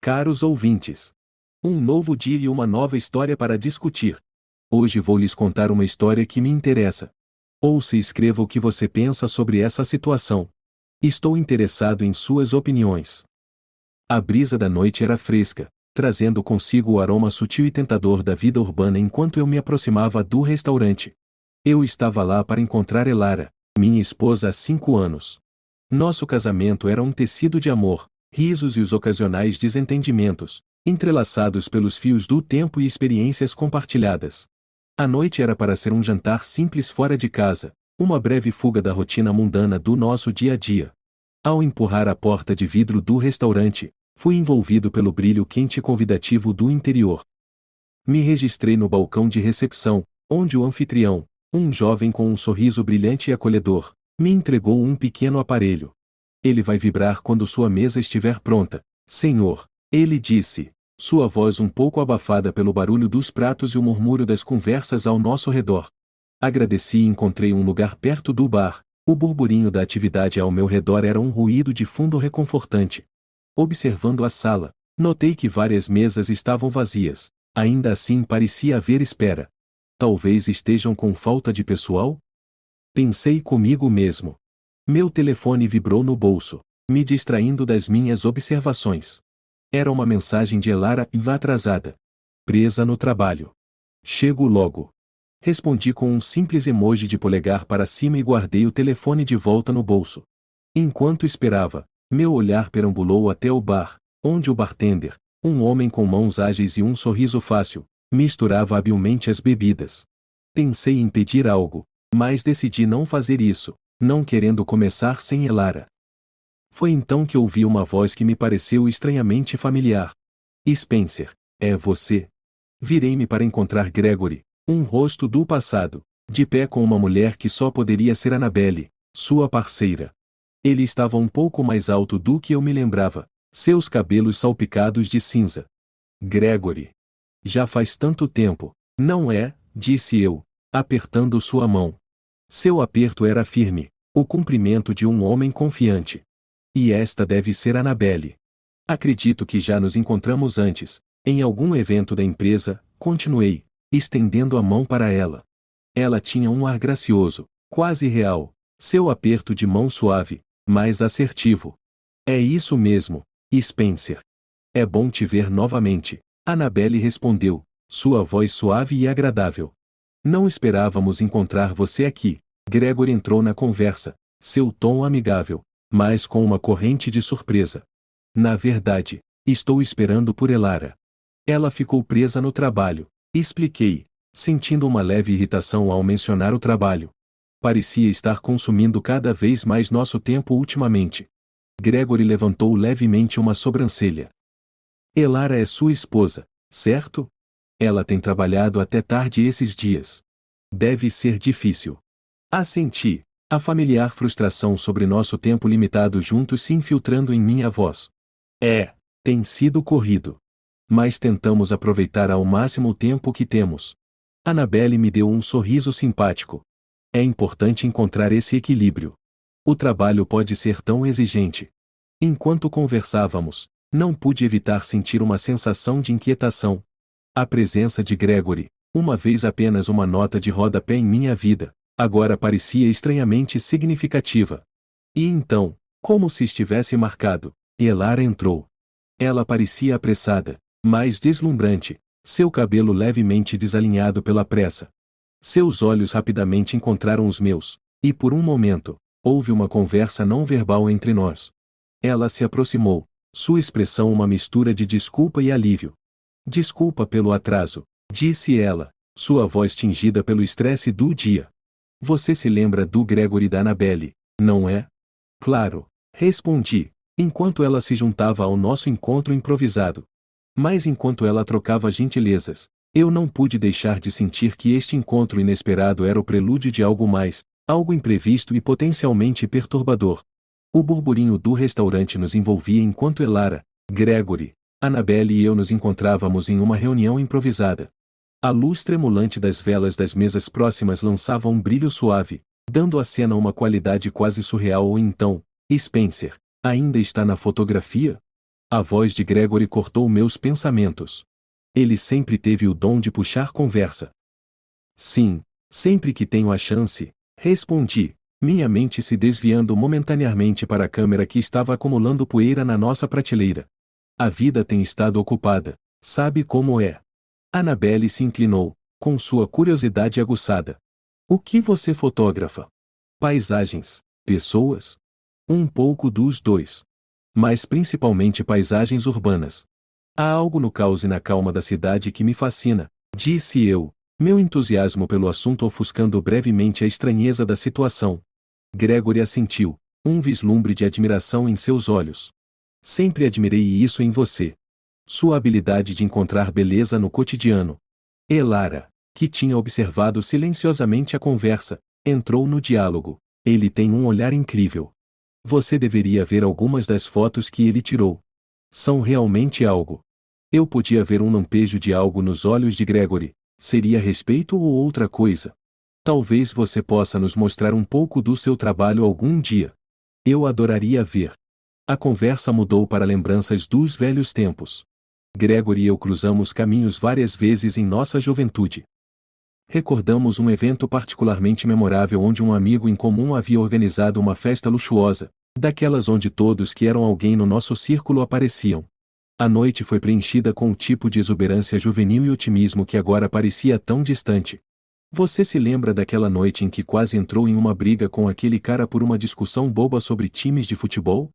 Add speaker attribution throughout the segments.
Speaker 1: Caros ouvintes, um novo dia e uma nova história para discutir. Hoje vou lhes contar uma história que me interessa. Ouça e escreva o que você pensa sobre essa situação. Estou interessado em suas opiniões. A brisa da noite era fresca, trazendo consigo o aroma sutil e tentador da vida urbana enquanto eu me aproximava do restaurante. Eu estava lá para encontrar Elara, minha esposa há 5 anos. Nosso casamento era um tecido de amor, risos e os ocasionais desentendimentos, entrelaçados pelos fios do tempo e experiências compartilhadas. A noite era para ser um jantar simples fora de casa, uma breve fuga da rotina mundana do nosso dia a dia. Ao empurrar a porta de vidro do restaurante, fui envolvido pelo brilho quente e convidativo do interior. Me registrei no balcão de recepção, onde o anfitrião, um jovem com um sorriso brilhante e acolhedor, me entregou um pequeno aparelho. Ele vai vibrar quando sua mesa estiver pronta, senhor, ele disse, sua voz um pouco abafada pelo barulho dos pratos e o murmúrio das conversas ao nosso redor. Agradeci e encontrei um lugar perto do bar. O burburinho da atividade ao meu redor era um ruído de fundo reconfortante. Observando a sala, notei que várias mesas estavam vazias. Ainda assim parecia haver espera. Talvez estejam com falta de pessoal? Pensei comigo mesmo. Meu telefone vibrou no bolso, me distraindo das minhas observações. Era uma mensagem de Elara atrasada. Presa no trabalho. Chego logo. Respondi com um simples emoji de polegar para cima e guardei o telefone de volta no bolso. Enquanto esperava, meu olhar perambulou até o bar, onde o bartender, um homem com mãos ágeis e um sorriso fácil, misturava habilmente as bebidas. Pensei em pedir algo, mas decidi não fazer isso, não querendo começar sem Elara. Foi então que ouvi uma voz que me pareceu estranhamente familiar. Spencer, é você? Virei-me para encontrar Gregory, um rosto do passado, de pé com uma mulher que só poderia ser Annabelle, sua parceira. Ele estava um pouco mais alto do que eu me lembrava, seus cabelos salpicados de cinza. Gregory. Já faz tanto tempo, não é? Disse eu, apertando sua mão. Seu aperto era firme, o cumprimento de um homem confiante. E esta deve ser Annabelle. Acredito que já nos encontramos antes, em algum evento da empresa, continuei, estendendo a mão para ela. Ela tinha um ar gracioso, quase real, seu aperto de mão suave, mas assertivo. É isso mesmo, Spencer. É bom te ver novamente, Annabelle respondeu, sua voz suave e agradável. Não esperávamos encontrar você aqui. Gregory entrou na conversa, seu tom amigável, mas com uma corrente de surpresa. Na verdade, estou esperando por Elara. Ela ficou presa no trabalho, expliquei, sentindo uma leve irritação ao mencionar o trabalho. Parecia estar consumindo cada vez mais nosso tempo ultimamente. Gregory levantou levemente uma sobrancelha. Elara é sua esposa, certo? Ela tem trabalhado até tarde esses dias. Deve ser difícil. Assenti, a familiar frustração sobre nosso tempo limitado juntos se infiltrando em minha voz. Tem sido corrido. Mas tentamos aproveitar ao máximo o tempo que temos. Annabelle me deu um sorriso simpático. É importante encontrar esse equilíbrio. O trabalho pode ser tão exigente. Enquanto conversávamos, não pude evitar sentir uma sensação de inquietação. A presença de Gregory, uma vez apenas uma nota de rodapé em minha vida, agora parecia estranhamente significativa. E então, como se estivesse marcado, Elara entrou. Ela parecia apressada, mas deslumbrante, seu cabelo levemente desalinhado pela pressa. Seus olhos rapidamente encontraram os meus, e por um momento, houve uma conversa não verbal entre nós. Ela se aproximou, sua expressão uma mistura de desculpa e alívio. Desculpa pelo atraso, disse ela, sua voz tingida pelo estresse do dia. Você se lembra do Gregory da Annabelle, não é? Claro, respondi, enquanto ela se juntava ao nosso encontro improvisado. Mas enquanto ela trocava gentilezas, eu não pude deixar de sentir que este encontro inesperado era o prelúdio de algo mais, algo imprevisto e potencialmente perturbador. O burburinho do restaurante nos envolvia enquanto Elara, Gregory, Annabelle e eu nos encontrávamos em uma reunião improvisada. A luz tremulante das velas das mesas próximas lançava um brilho suave, dando à cena uma qualidade quase surreal. Ou então, Spencer, ainda está na fotografia? A voz de Gregory cortou meus pensamentos. Ele sempre teve o dom de puxar conversa. Sim, sempre que tenho a chance, respondi, minha mente se desviando momentaneamente para a câmera que estava acumulando poeira na nossa prateleira. A vida tem estado ocupada, sabe como é. Annabelle se inclinou, com sua curiosidade aguçada. O que você fotografa? Paisagens, pessoas? Um pouco dos dois. Mas principalmente paisagens urbanas. Há algo no caos e na calma da cidade que me fascina, disse eu, meu entusiasmo pelo assunto ofuscando brevemente a estranheza da situação. Gregory assentiu, um vislumbre de admiração em seus olhos. Sempre admirei isso em você. Sua habilidade de encontrar beleza no cotidiano. Elara, que tinha observado silenciosamente a conversa, entrou no diálogo. Ele tem um olhar incrível. Você deveria ver algumas das fotos que ele tirou. São realmente algo. Eu podia ver um lampejo de algo nos olhos de Gregory. Seria respeito ou outra coisa? Talvez você possa nos mostrar um pouco do seu trabalho algum dia. Eu adoraria ver. A conversa mudou para lembranças dos velhos tempos. Gregory e eu cruzamos caminhos várias vezes em nossa juventude. Recordamos um evento particularmente memorável onde um amigo em comum havia organizado uma festa luxuosa, daquelas onde todos que eram alguém no nosso círculo apareciam. A noite foi preenchida com o tipo de exuberância juvenil e otimismo que agora parecia tão distante. Você se lembra daquela noite em que quase entrou em uma briga com aquele cara por uma discussão boba sobre times de futebol?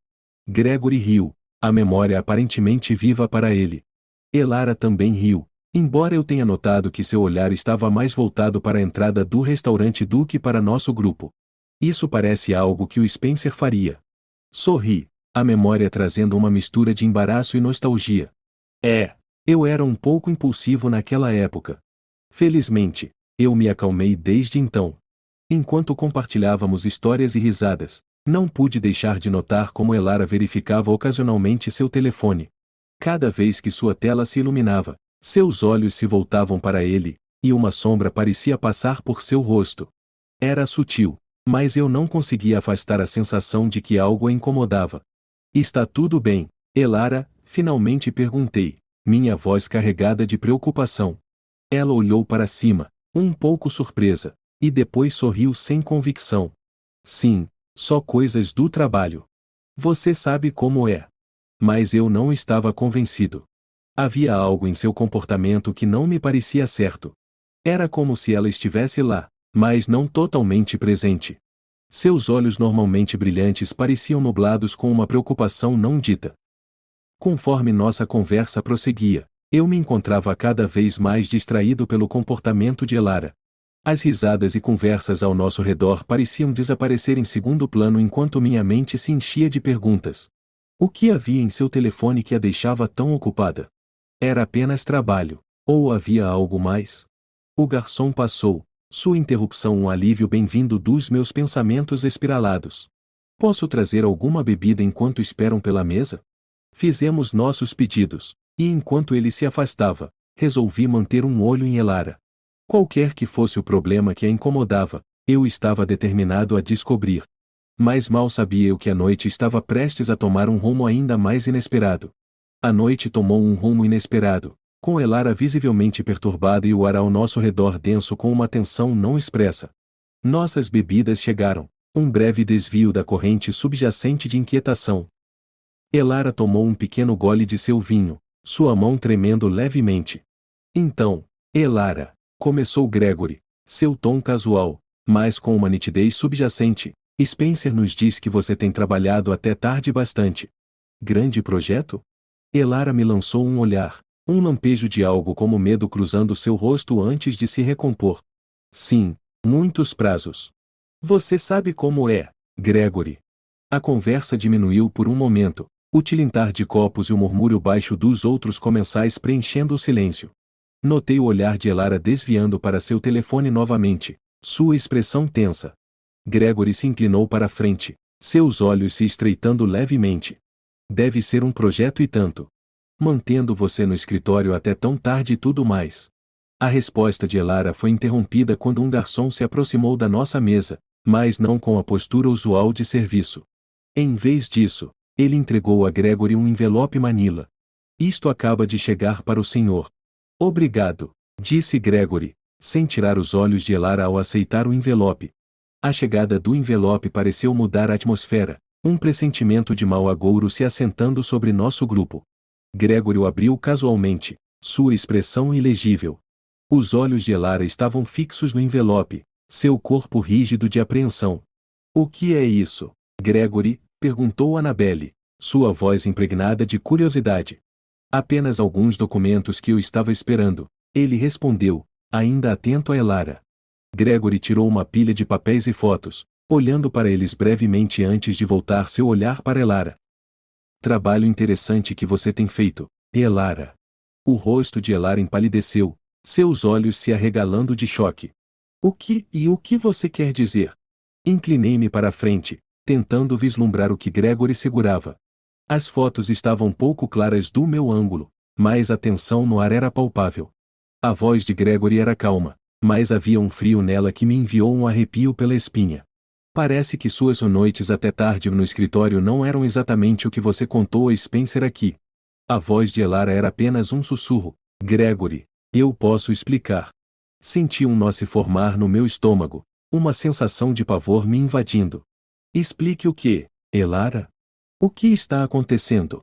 Speaker 1: Gregory riu, a memória aparentemente viva para ele. Elara também riu, embora eu tenha notado que seu olhar estava mais voltado para a entrada do restaurante do que para nosso grupo. Isso parece algo que o Spencer faria. Sorri, a memória trazendo uma mistura de embaraço e nostalgia. Eu era um pouco impulsivo naquela época. Felizmente, eu me acalmei desde então. Enquanto compartilhávamos histórias e risadas, não pude deixar de notar como Elara verificava ocasionalmente seu telefone. Cada vez que sua tela se iluminava, seus olhos se voltavam para ele, e uma sombra parecia passar por seu rosto. Era sutil, mas eu não conseguia afastar a sensação de que algo a incomodava. Está tudo bem, Elara? Finalmente perguntei, minha voz carregada de preocupação. Ela olhou para cima, um pouco surpresa, e depois sorriu sem convicção. Sim, só coisas do trabalho. Você sabe como é. Mas eu não estava convencido. Havia algo em seu comportamento que não me parecia certo. Era como se ela estivesse lá, mas não totalmente presente. Seus olhos normalmente brilhantes pareciam nublados com uma preocupação não dita. Conforme nossa conversa prosseguia, eu me encontrava cada vez mais distraído pelo comportamento de Elara. As risadas e conversas ao nosso redor pareciam desaparecer em segundo plano enquanto minha mente se enchia de perguntas. O que havia em seu telefone que a deixava tão ocupada? Era apenas trabalho, ou havia algo mais? O garçom passou, sua interrupção um alívio bem-vindo dos meus pensamentos espiralados. Posso trazer alguma bebida enquanto esperam pela mesa? Fizemos nossos pedidos, e enquanto ele se afastava, resolvi manter um olho em Elara. Qualquer que fosse o problema que a incomodava, eu estava determinado a descobrir. Mas mal sabia eu que a noite estava prestes a tomar um rumo ainda mais inesperado. A noite tomou um rumo inesperado, com Elara visivelmente perturbada e o ar ao nosso redor denso com uma tensão não expressa. Nossas bebidas chegaram, um breve desvio da corrente subjacente de inquietação. Elara tomou um pequeno gole de seu vinho, sua mão tremendo levemente. Então, Elara, começou Gregory, seu tom casual, mas com uma nitidez subjacente. Spencer nos diz que você tem trabalhado até tarde bastante. Grande projeto? Elara me lançou um olhar, um lampejo de algo como medo cruzando seu rosto antes de se recompor. Sim, muitos prazos. Você sabe como é, Gregory. A conversa diminuiu por um momento, o tilintar de copos e o murmúrio baixo dos outros comensais preenchendo o silêncio. Notei o olhar de Elara desviando para seu telefone novamente, sua expressão tensa. Gregory se inclinou para a frente, seus olhos se estreitando levemente. Deve ser um projeto e tanto. Mantendo você no escritório até tão tarde e tudo mais. A resposta de Elara foi interrompida quando um garçom se aproximou da nossa mesa, mas não com a postura usual de serviço. Em vez disso, Ele entregou a Gregory um envelope Manila. Isto acaba de chegar para o senhor. Obrigado, disse Gregory, sem tirar os olhos de Elara ao aceitar o envelope. A chegada do envelope pareceu mudar a atmosfera, um pressentimento de mau agouro se assentando sobre nosso grupo. Gregory o abriu casualmente, sua expressão ilegível. Os olhos de Elara estavam fixos no envelope, seu corpo rígido de apreensão. O que é isso, Gregory? Perguntou Annabelle, sua voz impregnada de curiosidade. Apenas alguns documentos que eu estava esperando, ele respondeu, ainda atento a Elara. Gregory tirou uma pilha de papéis e fotos, olhando para eles brevemente antes de voltar seu olhar para Elara. Trabalho interessante que você tem feito, Elara. O rosto de Elara empalideceu, seus olhos se arregalando de choque. O que você quer dizer? Inclinei-me para a frente, tentando vislumbrar o que Gregory segurava. As fotos estavam pouco claras do meu ângulo, mas a tensão no ar era palpável. A voz de Gregory era calma, mas havia um frio nela que me enviou um arrepio pela espinha. Parece que suas noites até tarde no escritório não eram exatamente o que você contou a Spencer aqui. A voz de Elara era apenas um sussurro. Gregory, eu posso explicar. Senti um nó se formar no meu estômago, uma sensação de pavor me invadindo. Explique o que, Elara? O que está acontecendo?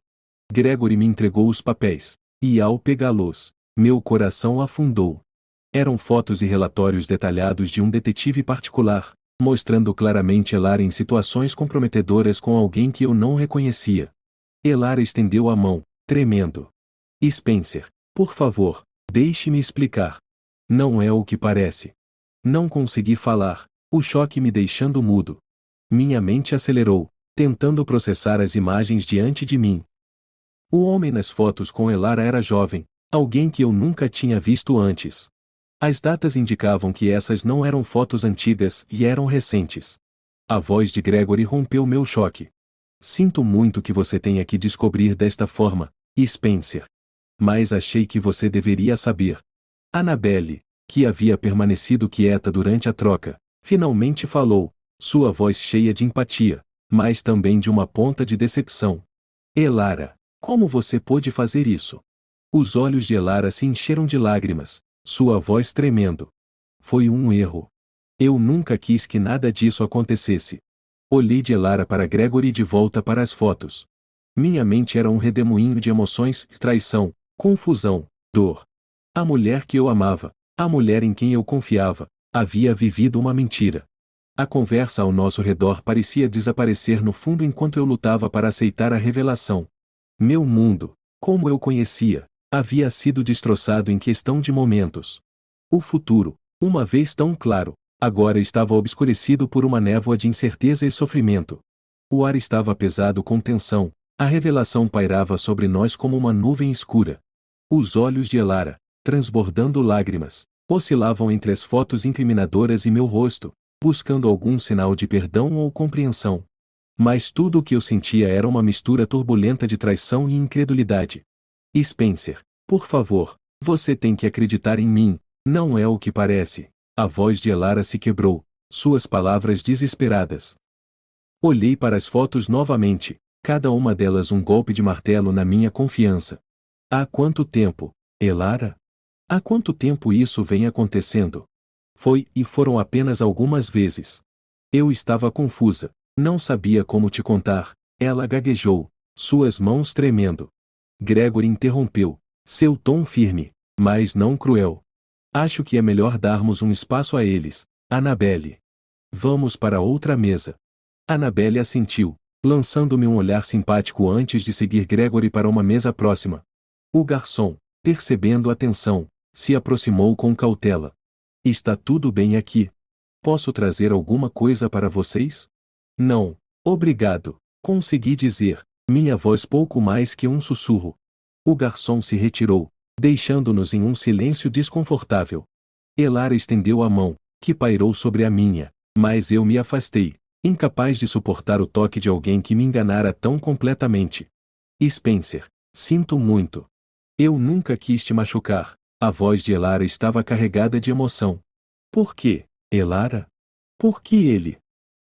Speaker 1: Gregory me entregou os papéis, e ao pegá-los, meu coração afundou. Eram fotos e relatórios detalhados de um detetive particular, mostrando claramente Elara em situações comprometedoras com alguém que eu não reconhecia. Elara estendeu a mão, tremendo. Spencer, por favor, deixe-me explicar. Não é o que parece. Não consegui falar, o choque me deixando mudo. Minha mente acelerou, tentando processar as imagens diante de mim. O homem nas fotos com Elara era jovem, alguém que eu nunca tinha visto antes. As datas indicavam que essas não eram fotos antigas e eram recentes. A voz de Gregory rompeu meu choque. Sinto muito que você tenha que descobrir desta forma, Spencer. Mas achei que você deveria saber. Annabelle, que havia permanecido quieta durante a troca, finalmente falou, sua voz cheia de empatia, mas também de uma ponta de decepção. Elara, como você pôde fazer isso? Os olhos de Elara se encheram de lágrimas, sua voz tremendo. Foi um erro. Eu nunca quis que nada disso acontecesse. Olhei de Elara para Gregory e de volta para as fotos. Minha mente era um redemoinho de emoções, traição, confusão, dor. A mulher que eu amava, a mulher em quem eu confiava, havia vivido uma mentira. A conversa ao nosso redor parecia desaparecer no fundo enquanto eu lutava para aceitar a revelação. Meu mundo, como eu conhecia, havia sido destroçado em questão de momentos. O futuro, uma vez tão claro, agora estava obscurecido por uma névoa de incerteza e sofrimento. O ar estava pesado com tensão, a revelação pairava sobre nós como uma nuvem escura. Os olhos de Elara, transbordando lágrimas, oscilavam entre as fotos incriminadoras e meu rosto, buscando algum sinal de perdão ou compreensão. Mas tudo o que eu sentia era uma mistura turbulenta de traição e incredulidade. Spencer, por favor, você tem que acreditar em mim, não é o que parece. A voz de Elara se quebrou, suas palavras desesperadas. Olhei para as fotos novamente, cada uma delas um golpe de martelo na minha confiança. Há quanto tempo, Elara? Há quanto tempo isso vem acontecendo? Foi e foram apenas algumas vezes. Eu estava confusa, não sabia como te contar, ela gaguejou, suas mãos tremendo. Gregory interrompeu, seu tom firme, mas não cruel. Acho que é melhor darmos um espaço a eles, Annabelle. Vamos para outra mesa. Annabelle assentiu, lançando-me um olhar simpático antes de seguir Gregory para uma mesa próxima. O garçom, percebendo a tensão, se aproximou com cautela. Está tudo bem aqui? Posso trazer alguma coisa para vocês? Não, obrigado, consegui dizer, minha voz pouco mais que um sussurro. O garçom se retirou, deixando-nos em um silêncio desconfortável. Elara estendeu a mão, que pairou sobre a minha, mas eu me afastei, incapaz de suportar o toque de alguém que me enganara tão completamente. Spencer, sinto muito. Eu nunca quis te machucar. A voz de Elara estava carregada de emoção. Por quê, Elara? Por que ele?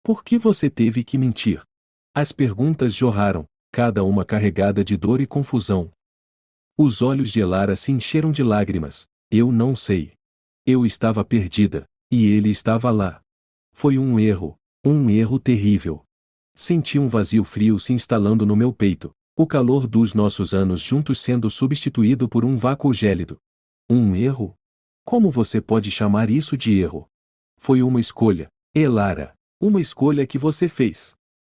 Speaker 1: Por que você teve que mentir? As perguntas jorraram, cada uma carregada de dor e confusão. Os olhos de Elara se encheram de lágrimas. Eu não sei. Eu estava perdida, e ele estava lá. Foi um erro terrível. Senti um vazio frio se instalando no meu peito, o calor dos nossos anos juntos sendo substituído por um vácuo gélido. Um erro? Como você pode chamar isso de erro? Foi uma escolha, Elara, uma escolha que você fez.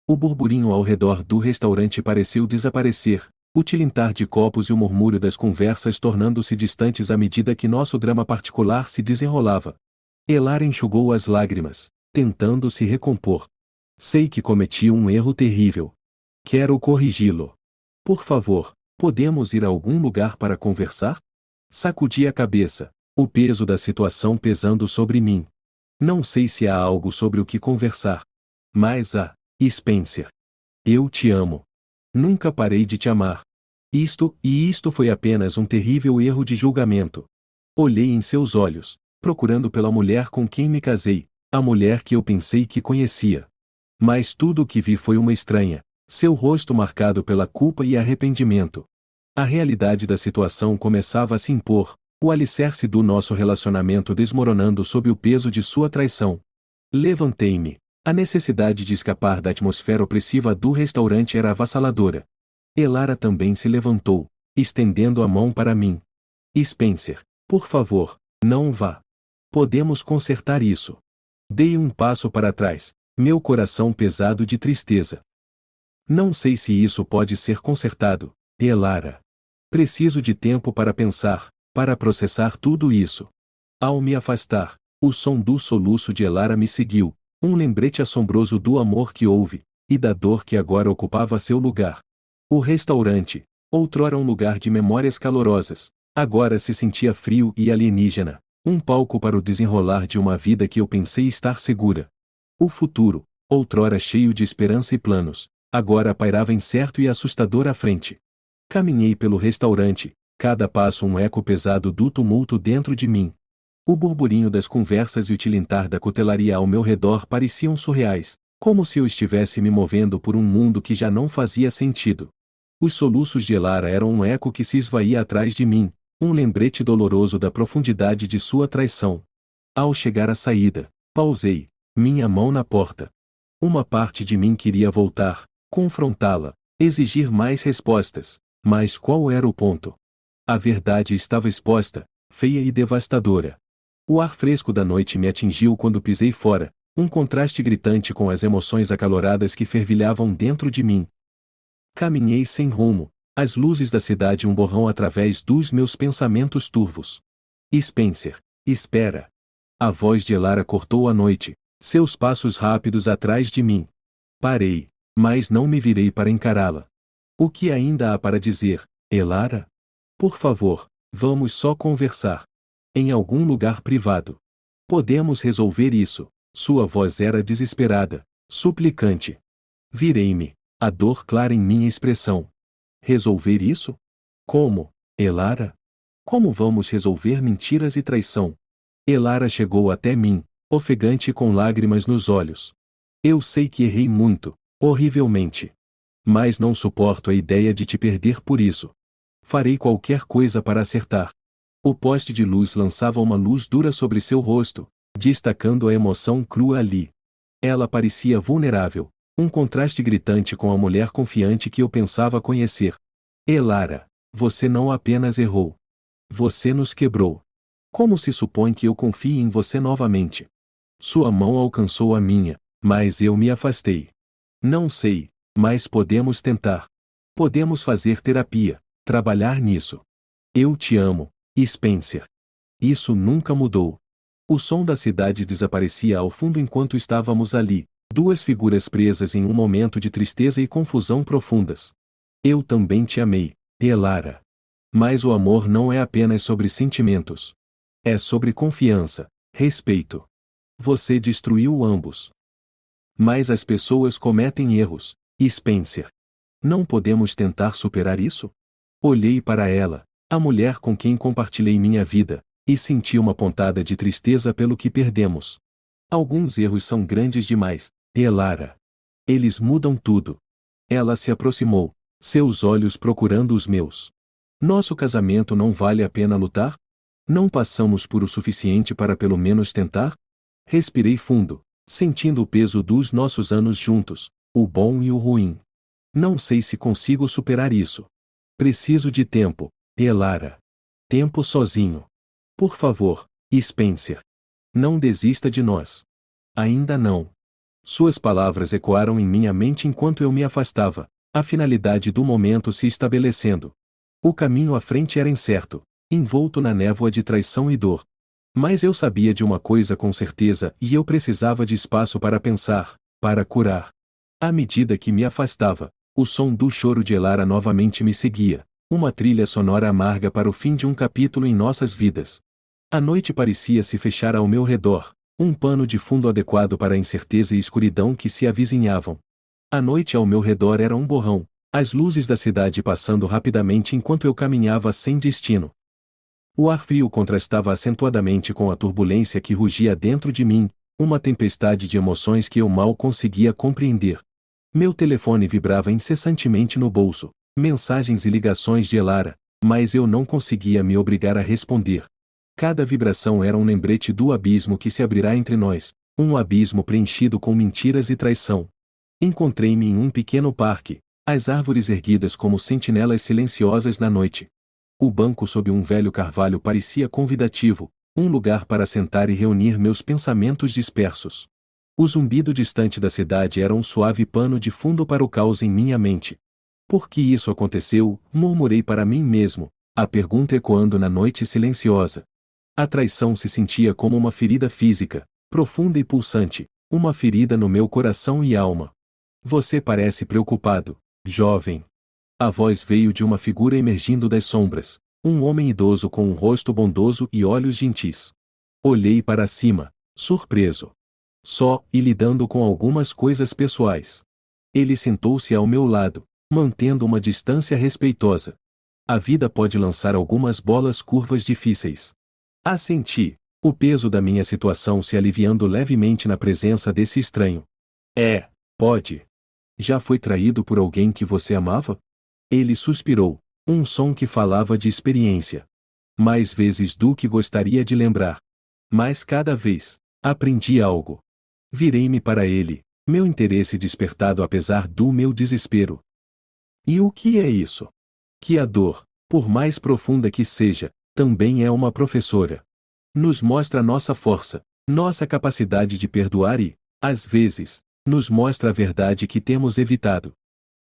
Speaker 1: O burburinho ao redor do restaurante pareceu desaparecer, o tilintar de copos e o murmúrio das conversas tornando-se distantes à medida que nosso drama particular se desenrolava. Elara enxugou as lágrimas, tentando se recompor. Sei que cometi um erro terrível. Quero corrigi-lo. Por favor, podemos ir a algum lugar para conversar? Sacudi a cabeça, o peso da situação pesando sobre mim. Não sei se há algo sobre o que conversar. Mas Spencer. Eu te amo. Nunca parei de te amar. Isto foi apenas um terrível erro de julgamento. Olhei em seus olhos, procurando pela mulher com quem me casei, a mulher que eu pensei que conhecia. Mas tudo o que vi foi uma estranha, seu rosto marcado pela culpa e arrependimento. A realidade da situação começava a se impor, o alicerce do nosso relacionamento desmoronando sob o peso de sua traição. Levantei-me. A necessidade de escapar da atmosfera opressiva do restaurante era avassaladora. Elara também se levantou, estendendo a mão para mim. Spencer, por favor, não vá. Podemos consertar isso. Dei um passo para trás, meu coração pesado de tristeza. Não sei se isso pode ser consertado, Elara. Preciso de tempo para pensar, para processar tudo isso. Ao me afastar, o som do soluço de Elara me seguiu, um lembrete assombroso do amor que houve, e da dor que agora ocupava seu lugar. O restaurante, outrora um lugar de memórias calorosas, agora se sentia frio e alienígena, um palco para o desenrolar de uma vida que eu pensei estar segura. O futuro, outrora cheio de esperança e planos, agora pairava incerto e assustador à frente. Caminhei pelo restaurante, cada passo um eco pesado do tumulto dentro de mim. O burburinho das conversas e o tilintar da cutelaria ao meu redor pareciam surreais, como se eu estivesse me movendo por um mundo que já não fazia sentido. Os soluços de Elara eram um eco que se esvaía atrás de mim, um lembrete doloroso da profundidade de sua traição. Ao chegar à saída, pausei, minha mão na porta. Uma parte de mim queria voltar, confrontá-la, exigir mais respostas, mas qual era o ponto? A verdade estava exposta, feia e devastadora. O ar fresco da noite me atingiu quando pisei fora, um contraste gritante com as emoções acaloradas que fervilhavam dentro de mim. Caminhei sem rumo, as luzes da cidade um borrão através dos meus pensamentos turvos. Spencer, espera. A voz de Elara cortou a noite, seus passos rápidos atrás de mim. Parei, mas não me virei para encará-la. O que ainda há para dizer, Elara? Por favor, vamos só conversar. Em algum lugar privado. Podemos resolver isso. Sua voz era desesperada, suplicante. Virei-me, a dor clara em minha expressão. Resolver isso? Como, Elara? Como vamos resolver mentiras e traição? Elara chegou até mim, ofegante com lágrimas nos olhos. Eu sei que errei muito, horrivelmente. Mas não suporto a ideia de te perder por isso. Farei qualquer coisa para acertar. O poste de luz lançava uma luz dura sobre seu rosto, destacando a emoção crua ali. Ela parecia vulnerável, um contraste gritante com a mulher confiante que eu pensava conhecer. Elara, você não apenas errou. Você nos quebrou. Como se supõe que eu confie em você novamente? Sua mão alcançou a minha, mas eu me afastei. Não sei, mas podemos tentar. Podemos fazer terapia, trabalhar nisso. Eu te amo, Spencer. Isso nunca mudou. O som da cidade desaparecia ao fundo enquanto estávamos ali, duas figuras presas em um momento de tristeza e confusão profundas. Eu também te amei, Elara. Mas o amor não é apenas sobre sentimentos. É sobre confiança, respeito. Você destruiu ambos. Mas as pessoas cometem erros, Spencer. Não podemos tentar superar isso? Olhei para ela, a mulher com quem compartilhei minha vida, e senti uma pontada de tristeza pelo que perdemos. Alguns erros são grandes demais, Elara. Eles mudam tudo. Ela se aproximou, Seus olhos procurando os meus. Nosso casamento não vale a pena lutar? Não passamos por o suficiente para pelo menos tentar? Respirei fundo, sentindo o peso dos nossos anos juntos, o bom e o ruim. Não sei se consigo superar isso. Preciso de tempo, Elara. Tempo sozinho. Por favor, Spencer. Não desista de nós. Ainda não. Suas palavras ecoaram em minha mente enquanto eu me afastava, a finalidade do momento se estabelecendo. O caminho à frente era incerto, envolto na névoa de traição e dor. Mas eu sabia de uma coisa com certeza e eu precisava de espaço para pensar, para curar. À medida que me afastava, o som do choro de Elara novamente me seguia, uma trilha sonora amarga para o fim de um capítulo em nossas vidas. A noite parecia se fechar ao meu redor, um pano de fundo adequado para a incerteza e escuridão que se avizinhavam. A noite ao meu redor era um borrão, as luzes da cidade passando rapidamente enquanto eu caminhava sem destino. O ar frio contrastava acentuadamente com a turbulência que rugia dentro de mim, uma tempestade de emoções que eu mal conseguia compreender. Meu telefone vibrava incessantemente no bolso, mensagens e ligações de Elara, mas eu não conseguia me obrigar a responder. Cada vibração era um lembrete do abismo que se abrirá entre nós, um abismo preenchido com mentiras e traição. Encontrei-me em um pequeno parque, as árvores erguidas como sentinelas silenciosas na noite. O banco sob um velho carvalho parecia convidativo, um lugar para sentar e reunir meus pensamentos dispersos. O zumbido distante da cidade era um suave pano de fundo para o caos em minha mente. Por que isso aconteceu? Murmurei para mim mesmo, a pergunta ecoando na noite silenciosa. A traição se sentia como uma ferida física, profunda e pulsante, uma ferida no meu coração e alma. Você parece preocupado, jovem. A voz veio de uma figura emergindo das sombras, um homem idoso com um rosto bondoso e olhos gentis. Olhei para cima, surpreso. Só, e lidando com algumas coisas pessoais. Ele sentou-se ao meu lado, mantendo uma distância respeitosa. A vida pode lançar algumas bolas curvas difíceis. Assenti, o peso da minha situação se aliviando levemente na presença desse estranho. Pode. Já foi traído por alguém que você amava? Ele suspirou, um som que falava de experiência. Mais vezes do que gostaria de lembrar. Mas cada vez, aprendi algo. Virei-me para ele, meu interesse despertado apesar do meu desespero. E o que é isso? Que a dor, por mais profunda que seja, também é uma professora. Nos mostra nossa força, nossa capacidade de perdoar e, às vezes, nos mostra a verdade que temos evitado.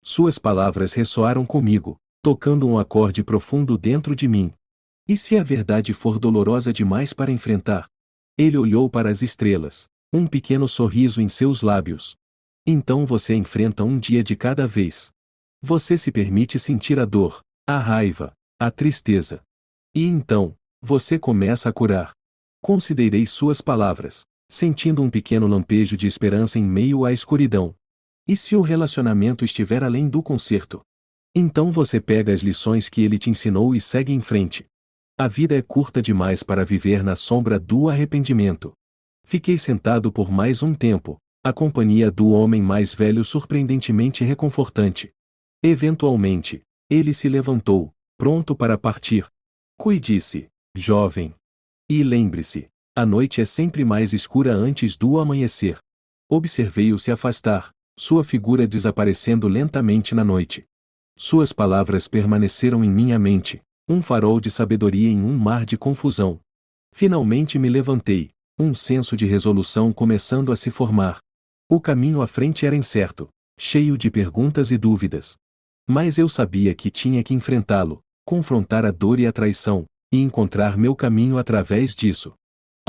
Speaker 1: Suas palavras ressoaram comigo, tocando um acorde profundo dentro de mim. E se a verdade for dolorosa demais para enfrentar? Ele olhou para as estrelas, um pequeno sorriso em seus lábios. Então você enfrenta um dia de cada vez. Você se permite sentir a dor, a raiva, a tristeza. E então, você começa a curar. Considerei suas palavras, sentindo um pequeno lampejo de esperança em meio à escuridão. E se o relacionamento estiver além do conserto? Então você pega as lições que ele te ensinou e segue em frente. A vida é curta demais para viver na sombra do arrependimento. Fiquei sentado por mais um tempo, a companhia do homem mais velho surpreendentemente reconfortante. Eventualmente, ele se levantou, pronto para partir. Cuide-se, jovem. E lembre-se, a noite é sempre mais escura antes do amanhecer. Observei-o se afastar, sua figura desaparecendo lentamente na noite. Suas palavras permaneceram em minha mente, um farol de sabedoria em um mar de confusão. Finalmente me levantei, um senso de resolução começando a se formar. O caminho à frente era incerto, cheio de perguntas e dúvidas. Mas eu sabia que tinha que enfrentá-lo, confrontar a dor e a traição, e encontrar meu caminho através disso.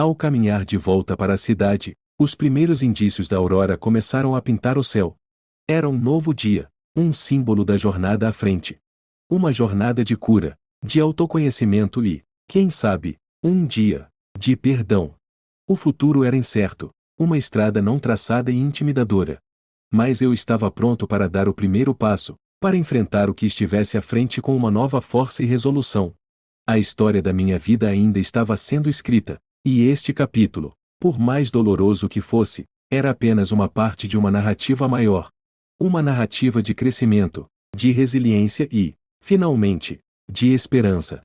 Speaker 1: Ao caminhar de volta para a cidade, os primeiros indícios da aurora começaram a pintar o céu. Era um novo dia, um símbolo da jornada à frente. Uma jornada de cura, de autoconhecimento e, quem sabe, um dia de perdão. O futuro era incerto, uma estrada não traçada e intimidadora. Mas eu estava pronto para dar o primeiro passo, para enfrentar o que estivesse à frente com uma nova força e resolução. A história da minha vida ainda estava sendo escrita, e este capítulo, por mais doloroso que fosse, era apenas uma parte de uma narrativa maior. Uma narrativa de crescimento, de resiliência e, finalmente, de esperança.